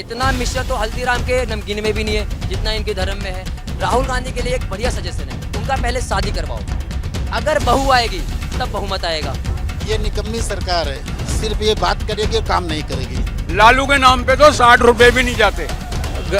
इतना मिश्रण तो हल्दीराम के नमकीन में भी नहीं है जितना इनके धर्म में है। राहुल गांधी के लिए एक बढ़िया सजेशन है, उनका पहले शादी करवाओ। अगर बहू आएगी तब बहुमत आएगा। ये निकम्मी सरकार है, सिर्फ ये बात करेगी और काम नहीं करेगी। लालू के नाम पे तो 60 रुपए भी नहीं जाते।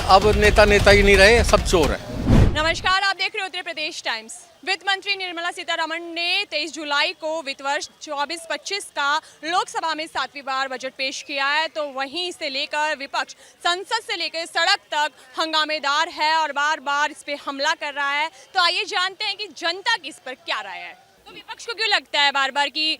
अब नेता ही नहीं रहे, सब चोर है। नमस्कार, आप देख रहे हो उत्तर प्रदेश टाइम्स। वित्त मंत्री निर्मला सीतारमण ने 23 जुलाई को वित्त वर्ष 24-25 का लोकसभा में 7वीं बार बजट पेश किया है। तो वहीं से लेकर विपक्ष संसद से लेकर सड़क तक हंगामेदार है और बार बार इस पे हमला कर रहा है। तो आइए जानते हैं कि जनता की इस पर क्या राय है। तो विपक्ष को क्यों लगता है बार बार कि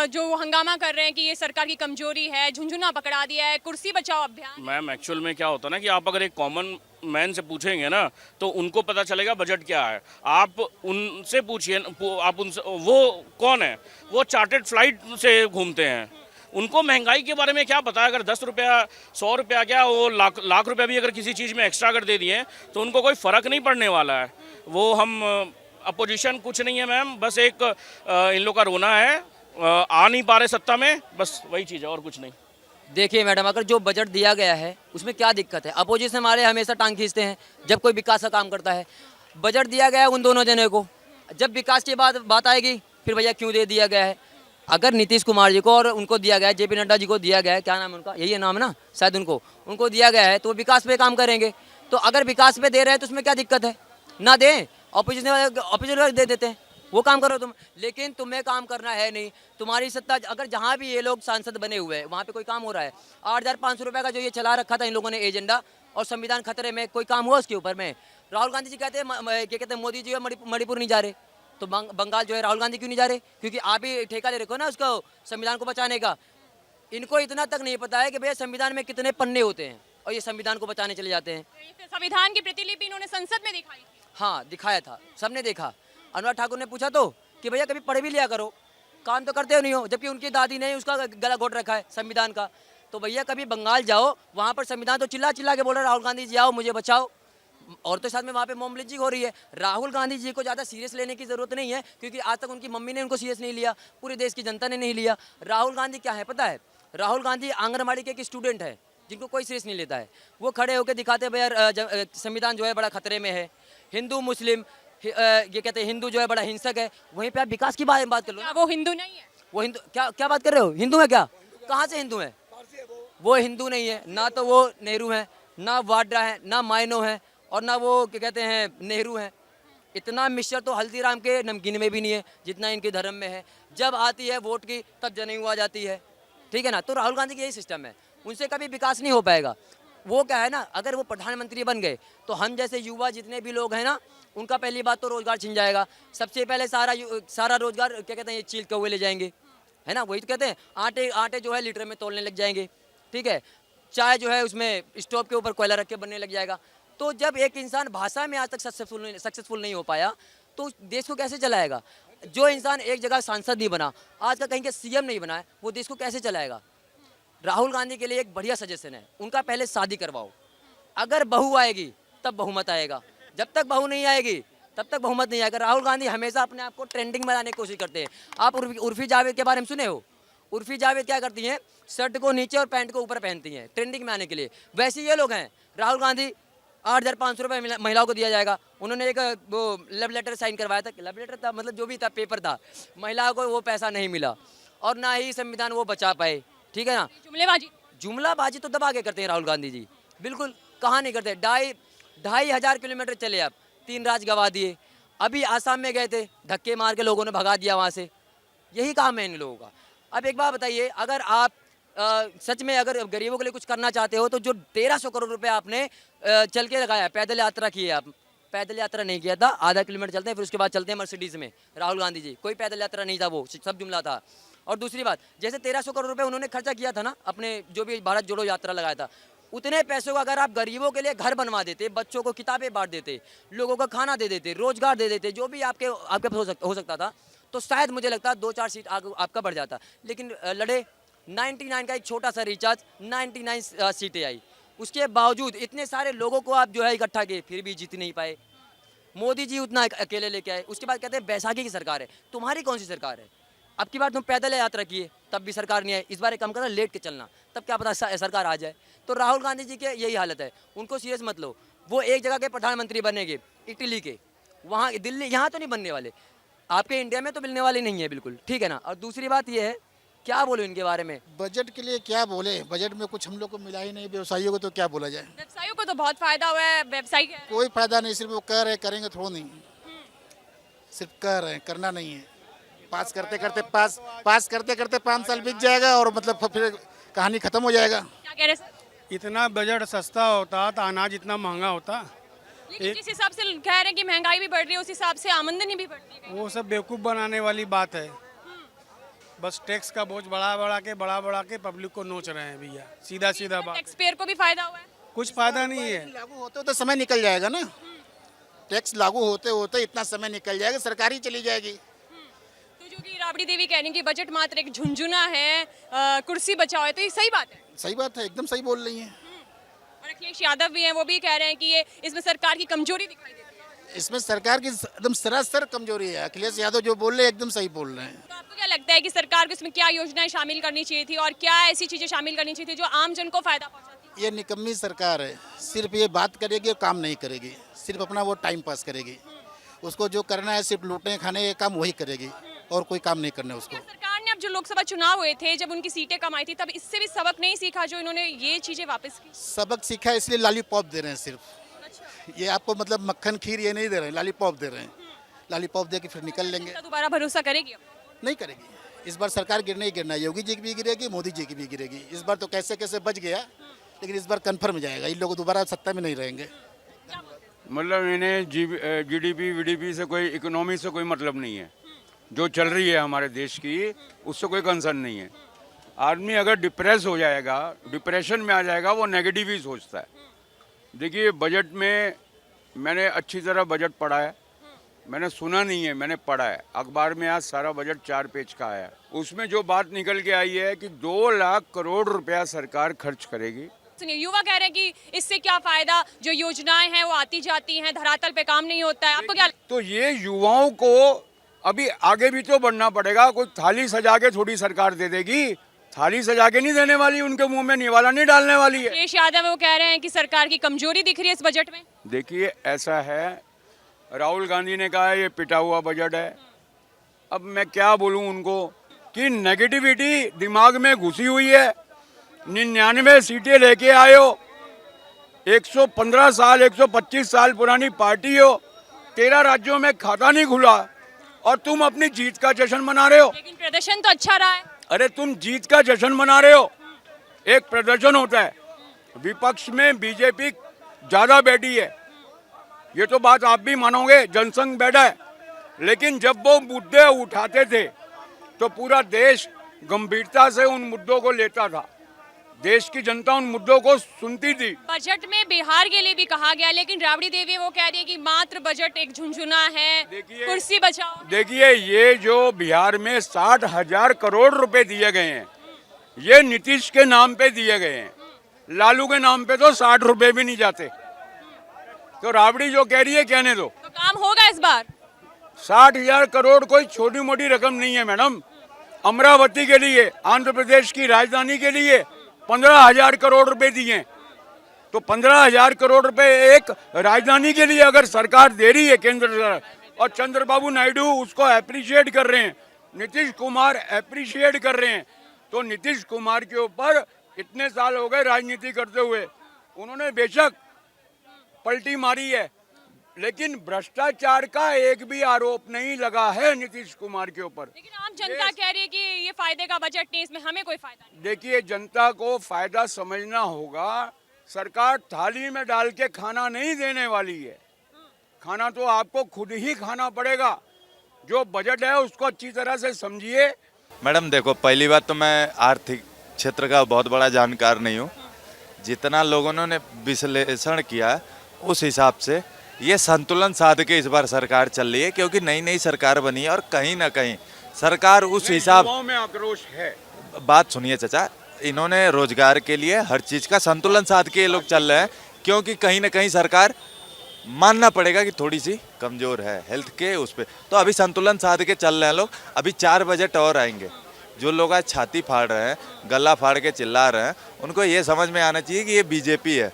जो हंगामा कर रहे हैं कि ये सरकार की कमजोरी है, झुंझुना पकड़ा दिया है, कुर्सी बचाओ अभियान? मैम एक्चुअल में क्या होता है ना कि आप अगर एक कॉमन मैन से पूछेंगे ना तो उनको पता चलेगा बजट क्या है। आप उनसे पूछिए, आप उनसे, वो कौन है, वो चार्टर्ड फ्लाइट से घूमते हैं, उनको महंगाई के बारे में क्या पता है। अगर 10 रुपया 100 रुपया क्या वो लाख रुपया भी अगर किसी चीज़ में एक्स्ट्रा कर दे दिए तो उनको कोई फ़र्क नहीं पड़ने वाला है। वो हम अपोजिशन कुछ नहीं है मैम, बस एक इन लोग का रोना है, आ नहीं पा रहे सत्ता में, बस वही चीज़ है और कुछ नहीं। देखिए मैडम, अगर जो बजट दिया गया है उसमें क्या दिक्कत है? अपोजिशन वाले हमेशा टांग खींचते हैं जब कोई विकास का काम करता है। बजट दिया गया है उन दोनों जने को, जब विकास की बात आएगी फिर भैया क्यों दे दिया गया है। अगर नीतीश कुमार जी को और उनको दिया गया है, जेपी नड्डा जी को दिया गया है, क्या नाम है उनका, यही है नाम है ना शायद, उनको दिया गया है तो वो विकास पे काम करेंगे। तो अगर विकास पे दे रहे हैं तो उसमें क्या दिक्कत है? ना दें, ऑपोजिशन वाले दे देते हैं, वो काम करो तुम। लेकिन तुम्हें काम करना है नहीं, तुम्हारी सत्ता। अगर जहाँ भी ये लोग सांसद बने हुए हैं वहाँ पे कोई काम हो रहा है, 8,500 रुपये का जो ये चला रखा था इन लोगों ने एजेंडा, और संविधान खतरे में, कोई काम हुआ उसके ऊपर में? राहुल गांधी जी कहते हैं, क्या कहते हैं, मोदी जी मणिपुर नहीं जा रहे, तो बंगाल जो है राहुल गांधी क्यों नहीं जा रहे? क्योंकि आप ही ठेका ले रखो ना उसको, संविधान को बचाने का। इनको इतना तक नहीं पता है कि भैया संविधान में कितने पन्ने होते हैं, और ये संविधान को बचाने चले जाते हैं। संविधान की प्रतिलिपि इन्होंने संसद में दिखाई थी। हाँ, दिखाया था, सबने देखा। अनुराग ठाकुर ने पूछा तो कि भैया कभी पढ़ भी लिया करो, काम तो करते हो नहीं हो, जबकि उनकी दादी ने उसका गला घोट रखा है संविधान का। तो भैया कभी बंगाल जाओ, वहाँ पर संविधान तो चिल्ला चिल्ला के बोल रहा है, राहुल गांधी जी आओ मुझे बचाओ। और तो साथ में वहाँ पे मोम लिंचिंग हो रही है। राहुल गांधी जी को ज़्यादा सीरियस लेने की ज़रूरत नहीं है, क्योंकि आज तक उनकी मम्मी ने उनको सीरियस नहीं लिया, पूरे देश की जनता ने नहीं लिया। राहुल गांधी क्या है पता है? राहुल गांधी आंगनबाड़ी के एक स्टूडेंट है जिनको कोई सीरियस नहीं लेता है। वो खड़े होकर दिखाते भैया संविधान जो है बड़ा खतरे में है, हिंदू मुस्लिम, ये कहते हैं हिंदू जो है बड़ा हिंसक है। वहीं पे आप विकास की बात कर लो ना। वो हिंदू नहीं है? वो हिंदू क्या बात कर रहे हो? हिंदू है क्या? कहाँ से हिंदू है? वो हिंदू नहीं है, ना तो वो नेहरू है, ना वाड्रा है, ना मायनो है, और ना वो क्या कहते हैं नेहरू है। इतना मिश्रण तो हल्दीराम के नमकीन में भी नहीं है जितना इनके धर्म में है। जब आती है वोट की तब जनेऊ आ जाती है, ठीक है ना। तो राहुल गांधी का यही सिस्टम है, उनसे कभी विकास नहीं हो पाएगा। वो क्या है ना, अगर वो प्रधानमंत्री बन गए तो हम जैसे युवा जितने भी लोग हैं ना, उनका पहली बात तो रोजगार छिन जाएगा। सबसे पहले सारा रोजगार क्या कहते हैं ये चील कौवे ले जाएंगे, है ना। वही तो कहते हैं आटे जो है लीटर में तोलने लग जाएंगे, ठीक है। चाय जो है उसमें स्टोव के ऊपर कोयला रख के बनने लग जाएगा। तो जब एक इंसान भाषा में आज तक सक्सेसफुल नहीं हो पाया तो देश को कैसे चलाएगा? जो इंसान एक जगह सांसद नहीं बना, आज का कहीं के सीएम नहीं बना है, वो देश को कैसे चलाएगा? राहुल गांधी के लिए एक बढ़िया सजेशन है, उनका पहले शादी करवाओ। अगर बहू आएगी तब बहुमत आएगा, जब तक बहू नहीं आएगी तब तक बहुमत नहीं आएगा। राहुल गांधी हमेशा अपने आप को ट्रेंडिंग में लाने की कोशिश करते हैं। आप उर्फी जावेद के बारे में सुने हो? उर्फी जावेद क्या करती हैं? शर्ट को नीचे और पैंट को ऊपर पहनती हैं ट्रेंडिंग में आने के लिए। वैसे ये लोग हैं। राहुल गांधी 8,500 रुपये महिलाओं को दिया जाएगा। उन्होंने एक वो लव लेटर साइन करवाया था, लव लेटर था मतलब जो भी था, पेपर था, महिलाओं को वो पैसा नहीं मिला, और ना ही संविधान वो बचा पाए, ठीक है ना। जुमलाबाजी तो दबा के करते हैं राहुल गांधी जी, बिल्कुल। कहाँ नहीं करते। 2,500 किलोमीटर चले, आप 3 राज्य गंवा दिए। अभी आसाम में गए थे, धक्के मार के लोगों ने भगा दिया वहाँ से। यही काम है इन लोगों का। अब एक बात बताइए, अगर आप सच में अगर गरीबों के लिए कुछ करना चाहते हो तो जो 1,300 करोड़ रुपए आपने चल के लगाया, पैदल यात्रा की है, आप पैदल यात्रा नहीं किया था, आधा किलोमीटर चलते हैं फिर उसके बाद चलते हैं मर्सिडीज़ में। राहुल गांधी जी कोई पैदल यात्रा नहीं था, वो सब जुमला था। और दूसरी बात, जैसे 1,300 करोड़ रुपए उन्होंने खर्चा किया था ना अपने जो भी भारत जोड़ो यात्रा लगाया था, उतने पैसों का अगर आप गरीबों के लिए घर बनवा देते, बच्चों को किताबें बांट देते, लोगों को खाना दे देते, रोजगार दे देते, जो भी आपके हो सकता था, तो शायद मुझे लगता है 2-4 सीट आपका बढ़ जाता। लेकिन लड़े 99 का एक छोटा सा रिचार्ज, 99 सीटें आई। उसके बावजूद इतने सारे लोगों को आप जो है इकट्ठा किए, फिर भी जीत नहीं पाए। मोदी जी उतना अकेले लेके आए। उसके बाद कहते हैं बैसाखी की सरकार है। तुम्हारी कौन सी सरकार है? अब की बार तुम पैदल यात्रा किए तब भी सरकार नहीं आई, इस बार एक काम करना लेट के चलना, तब क्या पता सरकार आ जाए। तो राहुल गांधी जी के यही हालत है, उनको सीरियस मत लो। वो एक जगह के प्रधानमंत्री बनेंगे, इटली के, वहाँ दिल्ली, यहाँ तो नहीं बनने वाले, आपके इंडिया में तो मिलने वाले नहीं है बिल्कुल, ठीक है ना। और दूसरी बात ये है, क्या बोलो इनके बारे में? बजट के लिए क्या बोले, बजट में कुछ हम लोग को मिला ही नहीं, व्यवसायियों को तो क्या बोला जाए। व्यवसायियों को तो बहुत फायदा हुआ है, व्यवसायी कोई फायदा नहीं, सिर्फ वो कह रहे करेंगे, थोड़ा नहीं, सिर्फ कह रहे हैं, करना नहीं है। पास करते करते 5 साल बीत जाएगा और मतलब फिर कहानी खत्म हो जाएगा। क्या कह रहे हैं सर? इतना बजट सस्ता होता तो अनाज इतना महंगा होता। लेकिन जिस हिसाब से कह रहे हैं कि महंगाई भी बढ़ रही है, उस हिसाब से आमदनी भी बढ़ रही है। वो सब बेवकूफ़ बनाने वाली बात है। बस टैक्स का बोझ बढ़ा के पब्लिक को नोच रहे हैं भैया, सीधा सीधा बात। टैक्स पेयर को भी फायदा हुआ है। कुछ फायदा नहीं है। लागू होते तो समय निकल जाएगा ना, टैक्स लागू होते होते इतना समय निकल जाएगा, सरकार ही चली जाएगी। तो जो कि राबड़ी देवी कह रही हैं कि बजट मात्र एक झुंझुना है, कुर्सी बचाओ है, तो ये सही बात है। सही बात है, एकदम सही बोल रही हैं। और अखिलेश यादव भी हैं, वो भी कह रहे हैं कि ये इसमें सरकार की कमजोरी दिखाई देती है। इसमें सरकार की एकदम सरासर कमजोरी है। अखिलेश यादव जो बोल रहे हैं एकदम सही बोल रहे हैं। तो आपको क्या लगता है कि सरकार को इसमें क्या योजनाएं शामिल करनी चाहिए थी और क्या ऐसी चीजें शामिल करनी चाहिए थी जो आम जन को फायदा पहुंचाती? ये निकम्मी सरकार है, सिर्फ ये बात करेगी और काम नहीं करेगी, सिर्फ अपना वो टाइम पास करेगी। उसको जो करना है सिर्फ लूटने खाने के काम वही करेगी और कोई काम नहीं करना उसको। सरकार ने अब जो लोकसभा चुनाव हुए थे, जब उनकी सीटें कम आई थी, तब इससे भी सबक नहीं सीखा जो इन्होंने ये चीजें वापस की? सबक सीखा है इसलिए लॉलीपॉप दे रहे हैं सिर्फ। ये आपको मतलब मक्खन खीर ये नहीं दे रहे हैं, लॉलीपॉप दे रहे हैं। लॉलीपॉप दे के फिर निकल लेंगे। तो दोबारा भरोसा करेगी? नहीं करेगी। इस बार सरकार गिरने ही गिरना है, योगी जी की भी गिरेगी, मोदी जी की भी गिरेगी। इस बार तो कैसे कैसे बच गया, लेकिन इस बार कन्फर्म जाएगा, इन लोग दोबारा सत्ता में नहीं रहेंगे। मतलब इन्हें जीडीपी वीडीपी से कोई, इकोनॉमी से कोई मतलब नहीं है। जो चल रही है हमारे देश की, उससे कोई कंसर्न नहीं है। आदमी अगर डिप्रेस हो जाएगा, डिप्रेशन में आ जाएगा, वो नेगेटिव ही सोचता है। देखिए बजट में मैंने अच्छी तरह बजट पढ़ा है, मैंने सुना नहीं है, मैंने पढ़ा है। अखबार में आज सारा बजट 4 पेज का आया। उसमें जो बात निकल के आई है कि 2 लाख करोड़ रुपया सरकार खर्च करेगी। सुनिए, युवा कह रहे हैं कि इससे क्या फायदा, जो योजनाएं हैं वो आती जाती हैं, धरातल पे काम नहीं होता है। आपको क्या? तो ये युवाओं को अभी आगे भी तो बढ़ना पड़ेगा। कोई थाली सजा के थोड़ी सरकार दे देगी, थाली सजा के नहीं देने वाली, उनके मुंह में निवाला नहीं डालने वाली है। अखिलेश यादव वो कह रहे हैं कि सरकार की कमजोरी दिख रही है इस बजट में। देखिए ऐसा है, राहुल गांधी ने कहा है ये पिटा हुआ बजट है। अब मैं क्या बोलूं उनको कि नेगेटिविटी दिमाग में घुसी हुई है। 99 सीटें लेके आए हो, 115 साल 125 साल पुरानी पार्टी हो, 13 राज्यों में खाता नहीं खुला और तुम अपनी जीत का जश्न मना रहे हो। लेकिन प्रदर्शन तो अच्छा रहा है। अरे तुम जीत का जश्न मना रहे हो, एक प्रदर्शन होता है। विपक्ष में बीजेपी ज्यादा बैठी है, ये तो बात आप भी मानोगे, जनसंघ बैठा है। लेकिन जब वो मुद्दे उठाते थे तो पूरा देश गंभीरता से उन मुद्दों को लेता था, देश की जनता उन मुद्दों को सुनती थी। बजट में बिहार के लिए भी कहा गया, लेकिन राबड़ी देवी वो कह रही है कि मात्र बजट एक झुंझुना है, कुर्सी बचाओ। देखिए ये जो बिहार में 60,000 करोड़ रुपए दिए गए हैं, ये नीतीश के नाम पे दिए गए हैं। लालू के नाम पे तो 60 रुपए भी नहीं जाते। तो राबड़ी जो कह रही है कहने दो। तो काम होगा इस बार? 60,000 करोड़ कोई छोटी मोटी रकम नहीं है मैडम। अमरावती के लिए, आंध्र प्रदेश की राजधानी के लिए 15,000 करोड़ रुपए दिए। तो 15,000 करोड़ रुपए एक राजधानी के लिए अगर सरकार दे रही है, केंद्र सरकार, और चंद्रबाबू नायडू उसको अप्रिशिएट कर रहे हैं, नीतीश कुमार अप्रिशिएट कर रहे हैं, तो नीतीश कुमार के ऊपर इतने साल हो गए राजनीति करते हुए, उन्होंने बेशक पलटी मारी है, लेकिन भ्रष्टाचार का एक भी आरोप नहीं लगा है नीतीश कुमार के ऊपर। लेकिन आम जनता कह रही है कि ये फायदे का बजट नहीं, इसमें हमें कोई फायदा नहीं। देखिए जनता को फायदा समझना होगा। सरकार थाली में डाल के खाना नहीं देने वाली है, खाना तो आपको खुद ही खाना पड़ेगा। जो बजट है उसको अच्छी तरह से समझिए। मैडम देखो, पहली बात तो मैं आर्थिक क्षेत्र का बहुत बड़ा जानकार नहीं हूँ। जितना लोगों ने विश्लेषण किया उस हिसाब से ये संतुलन साध के इस बार सरकार चल रही है, क्योंकि नई नई सरकार बनी है और कहीं ना कहीं सरकार उस हिसाब में आक्रोश है। बात सुनिए चाचा, इन्होंने रोजगार के लिए हर चीज का संतुलन साध के ये लोग चल रहे हैं, क्योंकि कहीं ना कहीं सरकार मानना पड़ेगा कि थोड़ी सी कमज़ोर है हेल्थ के उस पर। तो अभी संतुलन साध के चल रहे हैं लोग। अभी 4 बजट और आएंगे। जो लोग आज छाती फाड़ रहे हैं, गला फाड़ के चिल्ला रहे हैं, उनको ये समझ में आना चाहिए कि ये बीजेपी है,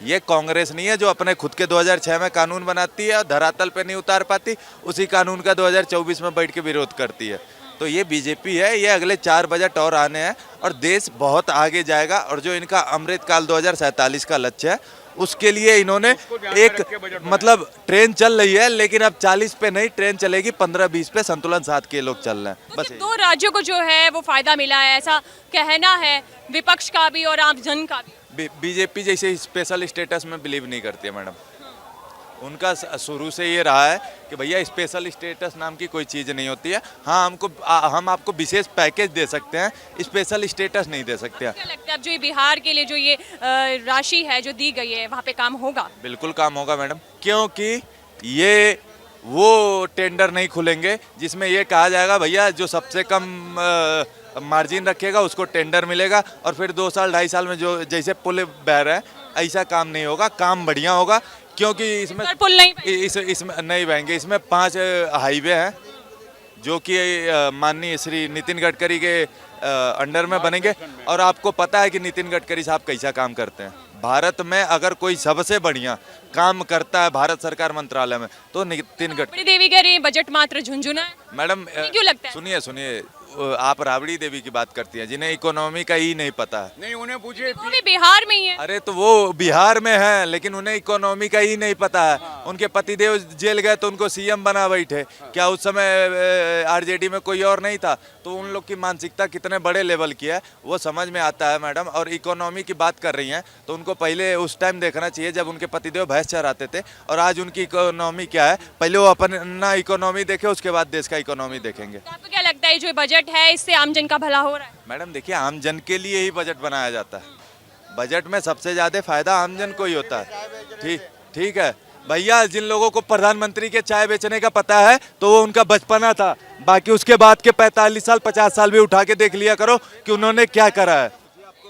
ये कांग्रेस नहीं है जो अपने खुद के 2006 में कानून बनाती है और धरातल पे नहीं उतार पाती, उसी कानून का 2024 में बैठ के विरोध करती है। तो ये बीजेपी है। ये अगले 4 बजट और आने हैं और देश बहुत आगे जाएगा। और जो इनका अमृतकाल 2047 का लक्ष्य है, उसके लिए इन्होंने एक मतलब ट्रेन चल रही है, लेकिन अब 40 पे नहीं, ट्रेन चलेगी 15-20 पे, संतुलन साध के लोग चल रहे हैं। बस दो राज्यों को जो है वो फायदा मिला है, ऐसा कहना है विपक्ष का भी और आम जन का भी। बीजेपी जैसे स्पेशल स्टेटस में बिलीव नहीं करती है मैडम। उनका शुरू से ये रहा है कि भैया स्पेशल स्टेटस नाम की कोई चीज़ नहीं होती है। हाँ, हम आपको विशेष पैकेज दे सकते हैं, स्पेशल स्टेटस नहीं दे सकते हैं। क्या लगता है अब जो ये बिहार के लिए जो ये राशि है जो दी गई है, वहाँ पे काम होगा? बिल्कुल काम होगा मैडम, क्योंकि ये वो टेंडर नहीं खुलेंगे जिसमें ये कहा जाएगा भैया जो सबसे कम मार्जिन रखेगा उसको टेंडर मिलेगा और फिर 2 साल 2.5 साल में जो जैसे पुल बह रहा है, ऐसा काम नहीं होगा। काम बढ़िया होगा क्योंकि इसमें पुल नहीं इसमें नहीं बहेंगे। इसमें 5 हाईवे हैं जो कि माननीय श्री नितिन गडकरी के अंडर में बनेंगे। और आपको पता है कि नितिन गडकरी साहब कैसा काम करते हैं। भारत में अगर कोई सबसे बढ़िया काम करता है भारत सरकार मंत्रालय में तो नितिन गडकरी। देवी कह रही है बजट मात्र झुंझुना है। मैडम क्यों लगता है? सुनिए आप राबड़ी देवी की बात करती हैं जिन्हें इकोनॉमी का ही नहीं पता है। नहीं, उन्हें पूछिए। वो भी बिहार में ही है। अरे तो वो बिहार में है लेकिन उन्हें इकोनॉमी का ही नहीं पता है। उनके पतिदेव जेल गए तो उनको सीएम बना बैठे। क्या उस समय आरजेडी में कोई और नहीं था? तो उन लोग की मानसिकता कितने बड़े लेवल की है वो समझ में आता है मैडम। और इकोनॉमी की बात कर रही हैं तो उनको पहले उस टाइम देखना चाहिए जब उनके पतिदेव भैंस चराते थे और आज उनकी इकोनॉमी क्या है। पहले वो अपना इकोनॉमी देखे, उसके बाद देश का इकोनॉमी देखेंगे। तो आपको क्या लगता है जो बजट है इससे आम जन का भला हो रहा है? मैडम देखिए, आम जन के लिए ही बजट बनाया जाता है। बजट में सबसे ज्यादा फायदा आम जन को ही होता है। ठीक है भैया, जिन लोगों को प्रधानमंत्री के चाय बेचने का पता है तो वो उनका बचपना था। बाकी उसके बाद के 45 साल 50 साल भी उठा के देख लिया करो कि उन्होंने क्या करा है।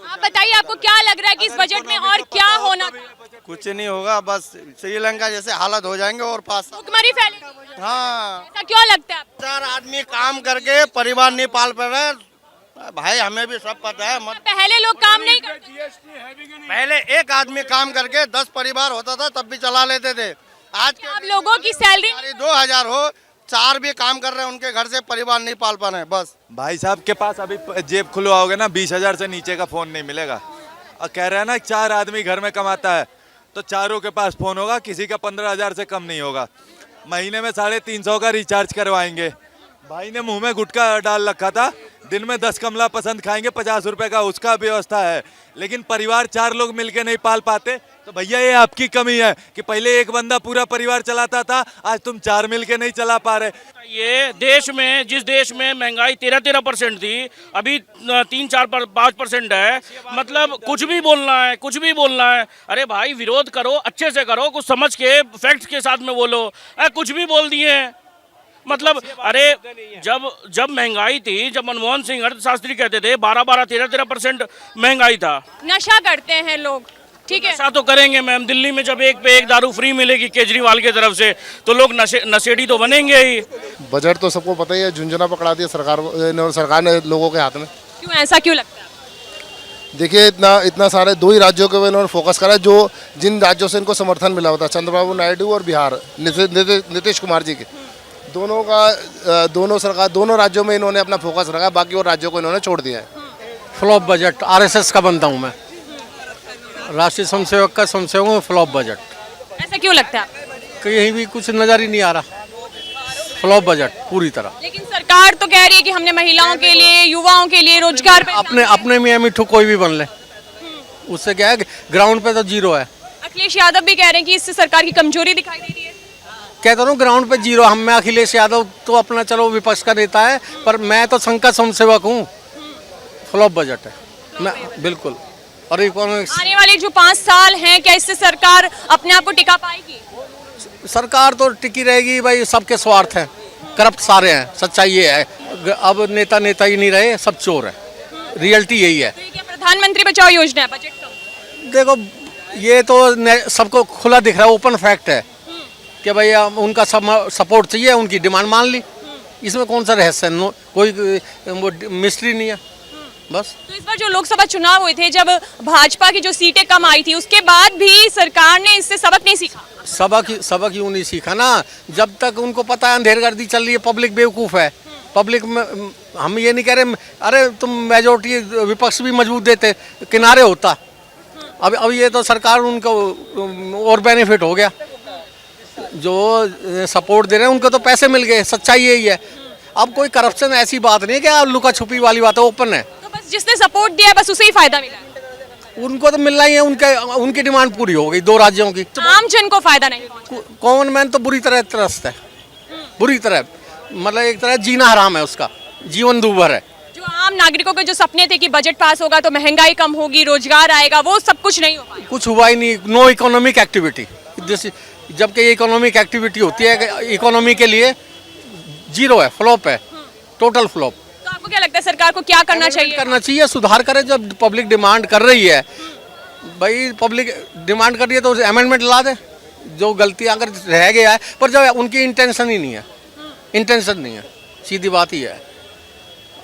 आप बताइए आपको क्या लग रहा है कि इस बजट में और क्या होना था? कुछ नहीं होगा, बस श्रीलंका जैसे हालत हो जाएंगे और पास। भुखमरी फैलेगी। हाँ, ऐसा क्यों लगता है आपको? 4 आदमी काम करके परिवार नहीं पाल पा रहे भाई, हमें भी सब पता है। पहले लोग काम नहीं करते। पहले एक आदमी काम करके 10 परिवार होता था तब भी चला लेते थे। आज के आप लोगों की सैलरी 2000 हो, 4 भी काम कर रहे हैं, उनके घर से परिवार नहीं पाल पा रहे हैं। बस भाई साहब के पास अभी जेब खुलवाओगे ना 20,000 से नीचे का फोन नहीं मिलेगा। और कह रहे हैं ना 4 आदमी घर में कमाता है तो चारों के पास फोन होगा, किसी का 15,000 से कम नहीं होगा। महीने में 350 का रिचार्ज करवाएंगे। भाई ने मुंह में गुटखा डाल रखा था, दिन में 10 कमला पसंद खाएंगे 50 रुपए का, उसका व्यवस्था है। लेकिन परिवार 4 लोग मिलके नहीं पाल पाते तो भैया ये आपकी कमी है कि पहले एक बंदा पूरा परिवार चलाता था, आज तुम 4 मिलके नहीं चला पा रहे। ये देश में, जिस देश में महंगाई 13% थी, अभी 3-4-5% है। मतलब कुछ भी बोलना है। अरे भाई, विरोध करो, अच्छे से करो, कुछ समझ के फैक्ट्स के साथ में बोलो। कुछ भी बोल दिए मतलब। अरे जब महंगाई थी, जब मनमोहन सिंह अर्थशास्त्री कहते थे 12-12, 13% महंगाई था। नशा करते हैं लोग, ठीक है? ऐसा तो करेंगे मैम। दिल्ली में जब एक पे एक दारू फ्री मिलेगी केजरीवाल की तरफ से तो लोग नशेड़ी तो बनेंगे ही। बजट तो सबको पता ही है, झुंझुना पकड़ा दिया सरकार ने लोगों के हाथ में। क्यों, ऐसा क्यों लगता है? देखिए, इतना सारे 2 ही राज्यों के इन्होंने फोकस करा जो जिन राज्यों से इनको समर्थन मिला होता, चंद्रबाबू नायडू और बिहार नीतीश कुमार जी के। दोनों राज्यों में इन्होंने अपना फोकस रखा, बाकी और राज्यों को इन्होंने छोड़ दिया है। फ्लॉप बजट आरएसएस का बनता हूँ मैं, राष्ट्रीय स्वयंसेवक का स्वयंसेवक हूँ। फ्लॉप बजट ऐसा क्यों लगता है? कहीं भी कुछ नजर ही नहीं आ रहा। फ्लॉप बजट पूरी तरह। लेकिन सरकार तो कह रही है कि हमने महिलाओं के लिए, युवाओं के लिए रोजगार पे अपने मियाँ मिठू कोई भी बन ले, उससे क्या है, ग्राउंड पे तो जीरो है। अखिलेश यादव भी कह रहे हैं कि इससे सरकार की कमजोरी दिखाई दे रही है। कहता हूँ ग्राउंड पे जीरो। मैं अखिलेश यादव तो अपना चलो विपक्ष का नेता है, पर मैं तो संघ का स्वयंसेवक हूँ। फ्लॉप बजट है मैं बिल्कुल। और इकोनॉमिक्स आने वाले जो 5 साल हैं, क्या इससे सरकार अपने आप को टिका पाएगी? सरकार तो टिकी रहेगी भाई, सबके स्वार्थ हैं, करप्ट सारे हैं, सच्चाई ये है। अब नेता ही नहीं रहे, सब चोर है, रियलिटी यही है। तो ये क्या प्रधानमंत्री बचाओ योजना है बजट का? देखो ये तो सबको खुला दिख रहा है, ओपन फैक्ट है कि भाई उनका सपोर्ट चाहिए, उनकी डिमांड मान ली। इसमें कौन सा रहस्य है? कोई वो मिस्ट्री नहीं है बस। तो इस बार जो लोकसभा चुनाव हुए थे, जब भाजपा की जो सीटें कम आई थी, उसके बाद भी सरकार ने इससे सबक नहीं सीखा। सबक यूं नहीं सीखा ना, जब तक उनको पता है अंधेरगर्दी चल रही है, पब्लिक बेवकूफ़ है। पब्लिक में हम ये नहीं कह रहे अरे तुम मेजोरिटी विपक्ष भी मजबूत देते, किनारे होता। अब ये तो सरकार उनको और बेनिफिट हो गया, जो सपोर्ट दे रहे हैं उनको तो पैसे मिल गए, सच्चाई यही है। अब कोई करप्शन ऐसी बात नहीं है कि लुका छुपी वाली बात है, ओपन है। तो बस जिसने सपोर्ट दिया बस उसे ही फायदा मिला है। उनको तो मिलना ही है, उनकी डिमांड पूरी हो गई 2 राज्यों की। आम जन को फायदा नहीं पहुंचा। कॉमन मैन तो बुरी तरह त्रस्त है, बुरी तरह, मतलब एक तरह जीना हराम है, उसका जीवन दूभर है। जो आम नागरिकों के जो सपने थे कि बजट पास होगा तो महंगाई कम होगी, रोजगार आएगा, वो सब कुछ नहीं हो पाया। कुछ हुआ ही नहीं, नो इकोनॉमिक एक्टिविटी। जबकि ये इकोनॉमिक एक्टिविटी होती है, इकोनॉमी के लिए जीरो है, फ्लॉप है, टोटल फ्लॉप। तो आपको क्या लगता है सरकार को क्या करना चाहिए? सुधार करे। जब पब्लिक डिमांड कर रही है, भाई पब्लिक डिमांड कर रही है तो उसे अमेंडमेंट ला दे, जो गलती अगर रह गया है। पर जब उनकी इंटेंशन ही नहीं है, इंटेंशन नहीं है, सीधी बात ही है।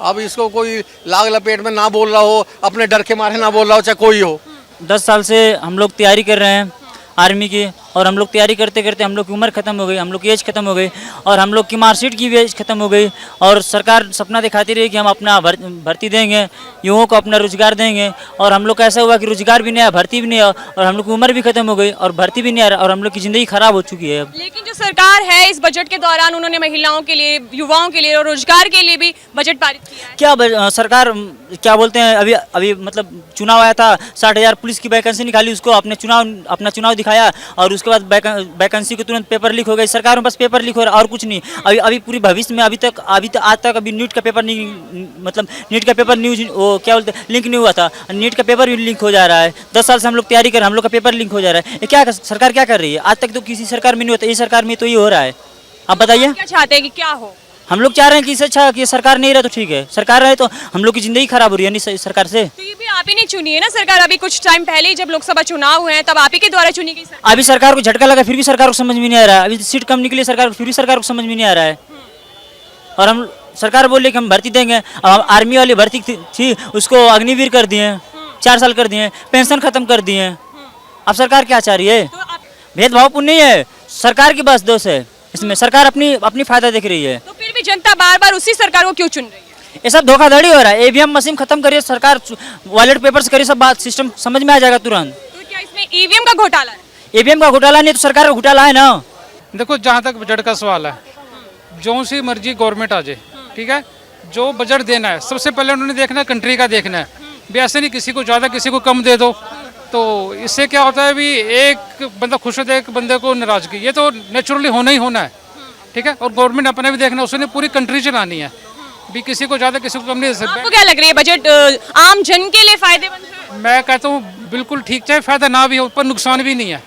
अब इसको कोई लाग लपेट में ना बोल रहा हो, अपने डर के मारे ना बोल रहा हो, चाहे कोई हो। 10 साल से हम लोग तैयारी कर रहे हैं आर्मी की, और हम लोग तैयारी करते करते हम लोग की उम्र ख़त्म हो गई, हम लोग की एज ख़त्म हो गई, और हम लोग की मार्कशीट की भी एज ख़त्म हो गई। और सरकार सपना दिखाती रही कि हम अपना भर्ती देंगे, युवाओं को अपना रोजगार देंगे, और हम लोग का ऐसा हुआ कि रोजगार भी नहीं आया, भर्ती भी नहीं आया, और हम लोग की उम्र भी ख़त्म हो गई और भर्ती भी नहीं आ रहा, और हम लोग की ज़िंदगी ख़राब हो चुकी है। लेकिन जो सरकार है, इस बजट के दौरान उन्होंने महिलाओं के लिए, युवाओं के लिए और रोजगार के लिए भी बजट पारित किया है। क्या सरकार क्या बोलते हैं, अभी मतलब चुनाव आया था, 60,000 पुलिस की वैकेंसी निकाली, उसको अपना चुनाव दिखाया, और उसके बाद वैकेंसी के तुरंत पेपर लीक हो गई। सरकार में बस पेपर लीक हो रहा है और कुछ नहीं। अभी पूरी भविष्य में अभी तक आज तक अभी नीट का पेपर नहीं, मतलब नीट का पेपर न्यूज वो क्या बोलते हैं, लिंक नहीं हुआ था, नीट का पेपर भी लीक हो जा रहा है। 10 साल से हम लोग तैयारी कर रहे हैं, हम लोग का पेपर लीक हो जा रहा है। ये क्या सरकार क्या कर रही है? आज तक तो किसी सरकार में नहीं होता, ये सरकार में तो ये हो रहा है। आप बताइए क्या चाहते हैं कि क्या हो? हम लोग चाह रहे हैं कि इससे अच्छा कि सरकार नहीं रहे तो ठीक है, सरकार रहे तो हम लोग की जिंदगी खराब हो रही है नहीं सरकार से। तो ये भी आप ही ने चुनी है ना सरकार? अभी कुछ टाइम पहले ही जब लोकसभा चुनाव हुए हैं तब आप ही के द्वारा चुनी गई सरकार। अभी सरकार को झटका लगा फिर भी सरकार को समझ में नहीं आ रहा है, अभी सीट कम निकली सरकार फिर भी सरकार को समझ में नहीं आ रहा है। और हम सरकार बोल रही कि हम भर्ती देंगे, अब आर्मी वाली भर्ती थी उसको अग्निवीर कर दिए, 4 साल कर दिए, पेंशन खत्म कर दिए। अब सरकार क्या चाह रही है? भेदभावपूर्ण नहीं है, सरकार की बस दोष है इसमें, सरकार अपनी फायदा देख रही है। तो फिर भी जनता बार बार उसी सरकार को क्यों चुन रही है? ये सब धोखाधड़ी हो रहा है। ईवीएम मशीन खत्म करिए सरकार, वॉलेट पेपर्स करिए, सब बात सिस्टम समझ में आ जाएगा तुरंत। तो क्या इसमें ईवीएम का घोटाला है? ईवीएम का घोटाला नहीं तो सरकार का घोटाला है ना। देखो, जहाँ तक बजट का सवाल है, जो सी मर्जी गवर्नमेंट आ जाए, ठीक है, जो बजट देना है सबसे पहले उन्होंने देखना है, कंट्री का देखना है भी। ऐसे नहीं किसी को ज़्यादा किसी को कम दे दो, तो इससे क्या होता है भी एक बंदा खुश होता है, एक बंदे को नाराजगी, ये तो नेचुरली होना ही होना है, ठीक है। और गवर्नमेंट अपने भी देखना, उसने पूरी कंट्री चलानी है भी, किसी को ज़्यादा किसी को कम नहीं दे सकते। आपको क्या लग रही है बजट आम जन के लिए फायदेमंद है? मैं कहता हूँ बिल्कुल ठीक, चाहे फायदा ना भी हो पर नुकसान भी नहीं है।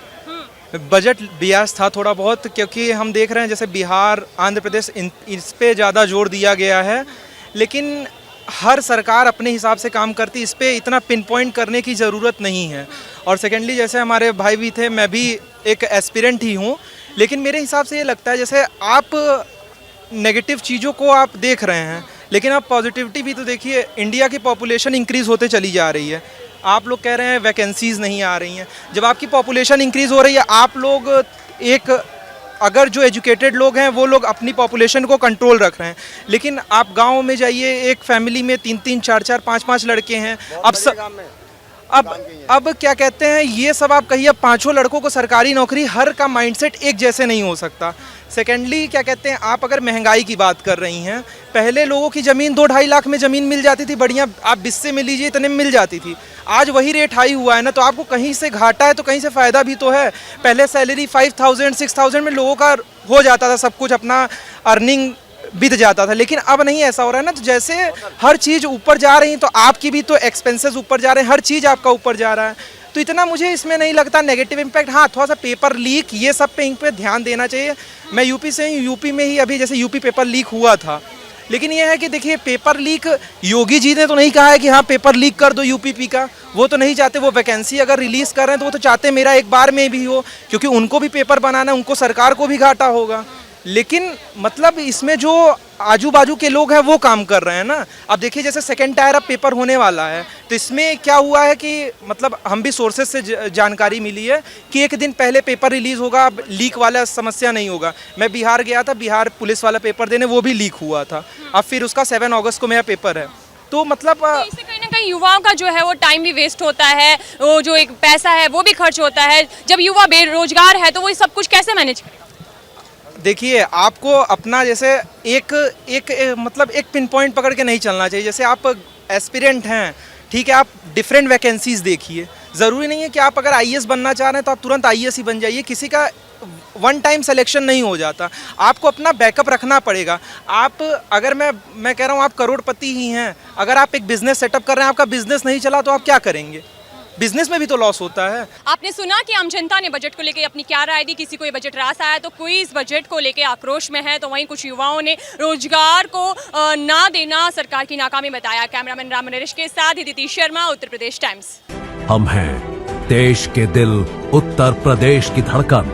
बजट बियास था थोड़ा बहुत, क्योंकि हम देख रहे हैं जैसे बिहार, आंध्र प्रदेश, इस पे ज़्यादा जोर दिया गया है, लेकिन हर सरकार अपने हिसाब से काम करती, इस पे इतना पिन पॉइंट करने की ज़रूरत नहीं है। और सेकेंडली, जैसे हमारे भाई भी थे, मैं भी एक एस्पिरेंट ही हूँ, लेकिन मेरे हिसाब से ये लगता है जैसे आप नेगेटिव चीज़ों को आप देख रहे हैं, लेकिन आप पॉजिटिविटी भी तो देखिए। इंडिया की पॉपुलेशन इंक्रीज़ होते चली जा रही है, आप लोग कह रहे हैं वैकेंसीज़ नहीं आ रही हैं। जब आपकी पॉपुलेशन इंक्रीज़ हो रही है, आप लोग एक, अगर जो एजुकेटेड लोग हैं वो लोग अपनी पॉपुलेशन को कंट्रोल रख रहे हैं, लेकिन आप गाँव में जाइए, एक फैमिली में 3-3, 4-4, 5-5 लड़के हैं। अब क्या कहते हैं, ये सब आप कहिए, 5 लड़कों को सरकारी नौकरी, हर का माइंडसेट एक जैसे नहीं हो सकता। सेकेंडली, क्या कहते हैं, आप अगर महंगाई की बात कर रही हैं, पहले लोगों की ज़मीन 2-2.5 लाख में ज़मीन मिल जाती थी, बढ़िया, आप बिस्से में लीजिए इतने में मिल जाती थी। आज वही रेट हाई हुआ है ना, तो आपको कहीं से घाटा है तो कहीं से फ़ायदा भी तो है। पहले सैलरी 5,000, 6,000 में लोगों का हो जाता था, सब कुछ अपना अर्निंग बीत जाता था, लेकिन अब नहीं ऐसा हो रहा है ना। तो जैसे हर चीज़ ऊपर जा रही है, तो आपकी भी तो एक्सपेंसेस ऊपर जा रहे हैं, हर चीज़ आपका ऊपर जा रहा है, तो इतना मुझे इसमें नहीं लगता नेगेटिव इम्पैक्ट। हाँ, थोड़ा सा पेपर लीक, ये सब पे इन पे ध्यान देना चाहिए। मैं यूपी से हूँ, यूपी में ही अभी जैसे यूपी पेपर लीक हुआ था, लेकिन ये है कि देखिए पेपर लीक, योगी जी ने तो नहीं कहा है कि हाँ पेपर लीक कर दो यूपीपी का, वो तो नहीं चाहते। वो वैकेंसी अगर रिलीज कर रहे हैं तो वो तो चाहते मेरा एक बार में भी हो, क्योंकि उनको भी पेपर बनाना है, उनको सरकार को भी घाटा होगा। लेकिन मतलब इसमें जो आजू बाजू के लोग हैं वो काम कर रहे हैं ना। अब देखिए जैसे सेकंड टायर अब पेपर होने वाला है, तो इसमें क्या हुआ है कि मतलब हम भी सोर्सेज से जानकारी मिली है कि एक दिन पहले पेपर रिलीज होगा, अब लीक वाला समस्या नहीं होगा। मैं बिहार गया था, बिहार पुलिस वाला पेपर देने, वो भी लीक हुआ था। अब फिर उसका 7 अगस्त को मेरा पेपर है। तो मतलब इससे कहीं ना कहीं युवाओं का जो है वो टाइम भी वेस्ट होता है, वो जो एक पैसा है वो भी खर्च होता है। जब युवा बेरोजगार है तो वो सब कुछ कैसे मैनेज करेगा? देखिए आपको अपना जैसे मतलब एक पिन पॉइंट पकड़ के नहीं चलना चाहिए। जैसे आप एस्पिरेंट हैं, ठीक है, आप डिफरेंट वैकेंसीज देखिए। ज़रूरी नहीं है कि आप अगर आईएएस बनना चाह रहे हैं तो आप तुरंत आईएएस ही बन जाइए। किसी का वन टाइम सिलेक्शन नहीं हो जाता, आपको अपना बैकअप रखना पड़ेगा। आप अगर मैं कह रहा हूँ आप करोड़पति ही हैं, अगर आप एक बिजनेस सेटअप कर रहे हैं, आपका बिजनेस नहीं चला तो आप क्या करेंगे? बिजनेस में भी तो लॉस होता है। आपने सुना कि आम जनता ने बजट को लेकर अपनी क्या राय दी। किसी को ये बजट रास आया तो कोई इस बजट को लेकर आक्रोश में है, तो वहीं कुछ युवाओं ने रोजगार को ना देना सरकार की नाकामी बताया। कैमरामैन राम नरेश के साथ अदिति शर्मा, उत्तर प्रदेश टाइम्स। हम हैं देश के दिल, उत्तर प्रदेश की धड़कन,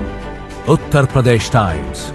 उत्तर प्रदेश टाइम्स।